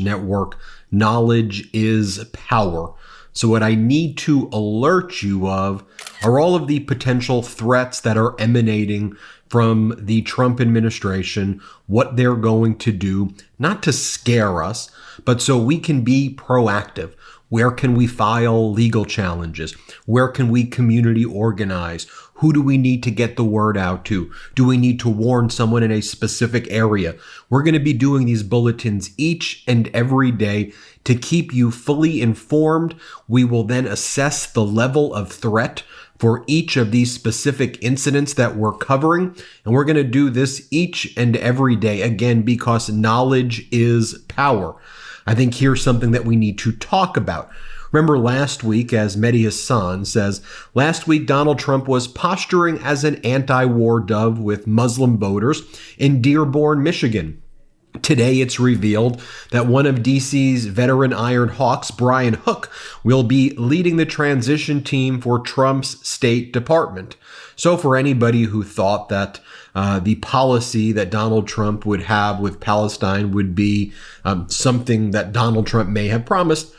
network, knowledge is power. So what I need to alert you of are all of the potential threats that are emanating from the Trump administration, what they're going to do, not to scare us, but so we can be proactive. Where can we file legal challenges? Where can we community organize? Who do we need to get the word out to? Do we need to warn someone in a specific area? We're going to be doing these bulletins each and every day to keep you fully informed. We will then assess the level of threat for each of these specific incidents that we're covering. And we're going to do this each and every day, again, because knowledge is power. I think here's something that we need to talk about. Remember last week, as Mehdi Hassan says, last week Donald Trump was posturing as an anti-war dove with Muslim voters in Dearborn, Michigan. Today, it's revealed that one of DC's veteran Iron Hawks, Brian Hook, will be leading the transition team for Trump's State Department. So for anybody who thought that the policy that Donald Trump would have with Palestine would be something that Donald Trump may have promised,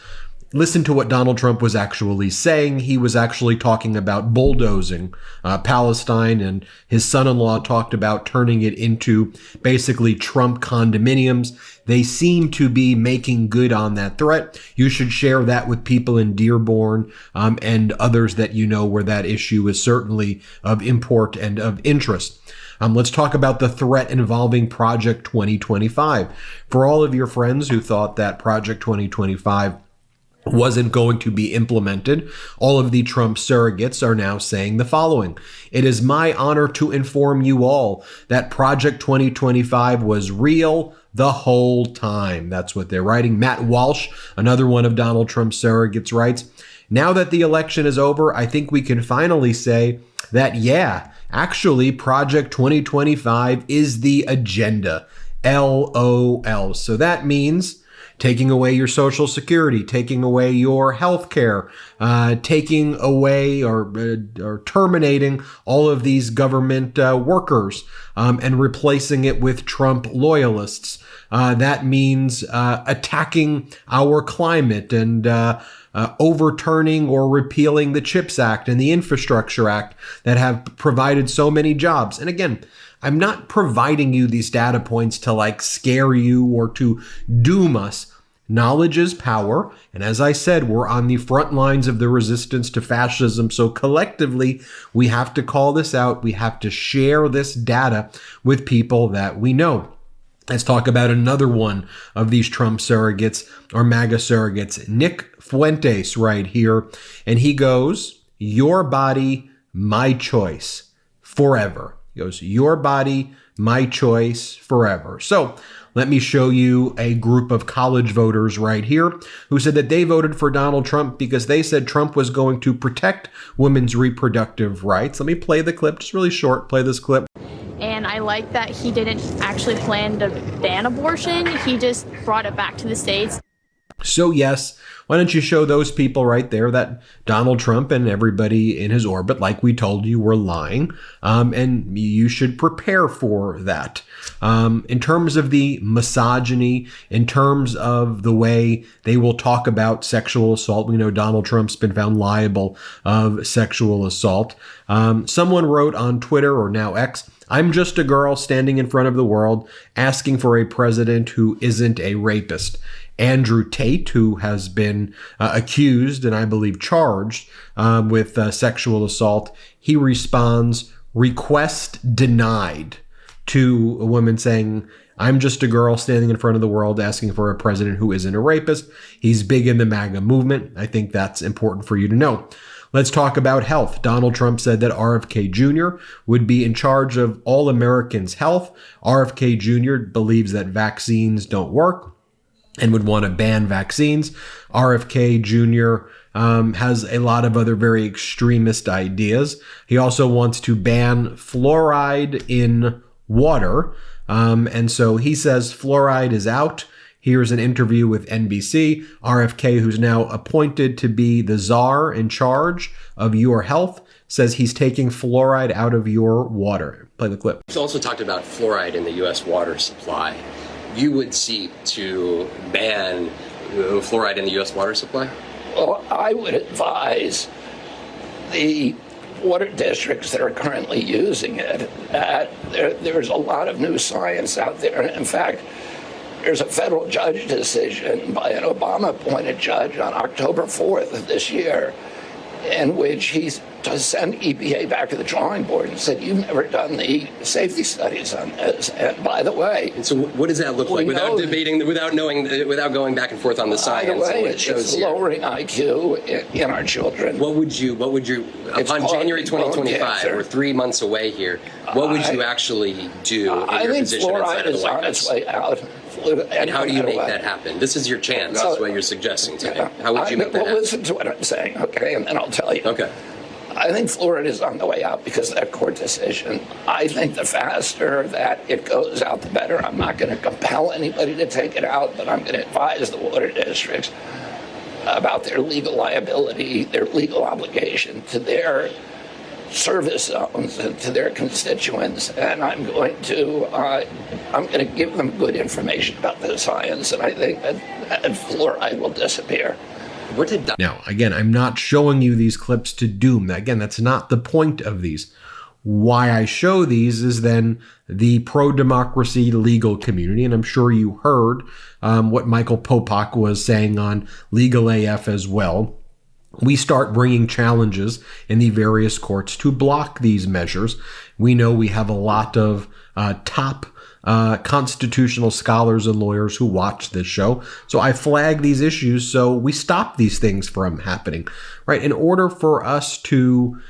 listen to what Donald Trump was actually saying. He was actually talking about bulldozing Palestine, and his son-in-law talked about turning it into basically Trump condominiums. They seem to be making good on that threat. You should share that with people in Dearborn and others that you know where that issue is certainly of import and of interest. Let's talk about the threat involving Project 2025. For all of your friends who thought that Project 2025 wasn't going to be implemented, all of the Trump surrogates are now saying the following. It is my honor to inform you all that Project 2025 was real the whole time. That's what they're writing. Matt Walsh, another one of Donald Trump's surrogates, writes, now that the election is over, I think we can finally say that, yeah, actually Project 2025 is the agenda. LOL. So that means taking away your Social Security, taking away your health care, taking away or terminating all of these government workers and replacing it with Trump loyalists. That means attacking our climate and overturning or repealing the CHIPS Act and the Infrastructure Act that have provided so many jobs. And again, I'm not providing you these data points to like scare you or to doom us. Knowledge is power. And as I said, we're on the front lines of the resistance to fascism. So collectively, we have to call this out. We have to share this data with people that we know. Let's talk about another one of these Trump surrogates or MAGA surrogates, Nick Fuentes right here. And he goes, your body, my choice, forever. He goes, your body, my choice, forever. So let me show you a group of college voters right here who said that they voted for Donald Trump because they said Trump was going to protect women's reproductive rights. Let me play the clip, just really short, play this clip. And I like that he didn't actually plan to ban abortion. He just brought it back to the States. So yes, why don't you show those people right there that Donald Trump and everybody in his orbit, like we told you, were lying, and you should prepare for that. In terms of the misogyny, in terms of the way they will talk about sexual assault, we know Donald Trump's been found liable of sexual assault. Someone wrote on Twitter, or now X, I'm just a girl standing in front of the world asking for a president who isn't a rapist. Andrew Tate, who has been accused and I believe charged with sexual assault, he responds, request denied, to a woman saying, I'm just a girl standing in front of the world asking for a president who isn't a rapist. He's big in the MAGA movement. I think that's important for you to know. Let's talk about health. Donald Trump said that RFK Jr. would be in charge of all Americans' health. RFK Jr. believes that vaccines don't work and would want to ban vaccines. RFK Jr. Has a lot of other very extremist ideas. He also wants to ban fluoride in water. And so he says fluoride is out. Here's an interview with NBC. RFK, who's now appointed to be the czar in charge of your health, says he's taking fluoride out of your water. Play the clip. He's also talked about fluoride in the U.S. water supply. you would seek to ban fluoride in the U.S. water supply? Well, I would advise the water districts that are currently using it that there's a lot of new science out there. In fact, there's a federal judge decision by an Obama-appointed judge on October 4th of this year in which he's to send EPA back to the drawing board and said, you've never done the safety studies on this. And by the way, and so what does that look like without debating, without going back and forth on the science? By the way, and what it shows it's here? lowering IQ in our children. What would you, upon January 2025, we're 3 months away here, what would you actually do in your position inside of the White House? I think fluoride is on its way out. And how do you make that happen? This is your chance, is what you're suggesting to me. How would you make that happen? Listen to what I'm saying, okay, and then I'll tell you. Okay. I think fluoride is on the way out because of that court decision. I think the faster that it goes out, the better. I'm not going to compel anybody to take it out, but I'm going to advise the water districts about their legal liability, their legal obligation to their service zones and to their constituents, and I'm going to give them good information about the science, and I think that fluoride will disappear. Now, again, I'm not showing you these clips to doom. Again, that's not the point of these. Why I show these is then the pro-democracy legal community, and I'm sure you heard what Michael Popak was saying on Legal AF as well. We start bringing challenges in the various courts to block these measures. We know we have a lot of top constitutional scholars and lawyers who watch this show. So I flag these issues so we stop these things from happening, right? In order for us to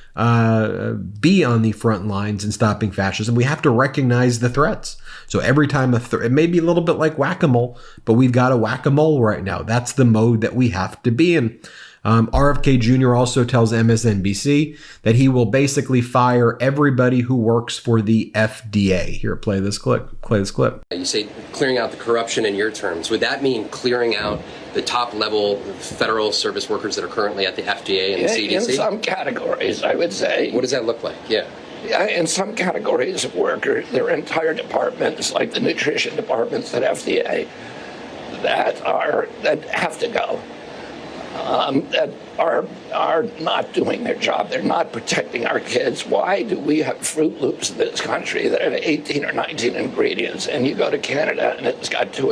be on the front lines in stopping fascism, we have to recognize the threats. So every time it may be a little bit like whack-a-mole, but we've got a whack-a-mole right now. That's the mode that we have to be in. RFK Jr. also tells MSNBC that he will basically fire everybody who works for the FDA. Here, play this clip. You say clearing out the corruption in your terms. Would that mean clearing out the top level federal service workers that are currently at the FDA and the CDC? In some categories, I would say. What does that look like? Yeah, in some categories of workers, there are entire departments, like the nutrition departments at FDA, that have to go. That are not doing their job. They're not protecting our kids. Why do we have Fruit Loops in this country that have 18 or 19 ingredients, and you go to Canada and it's got 2 or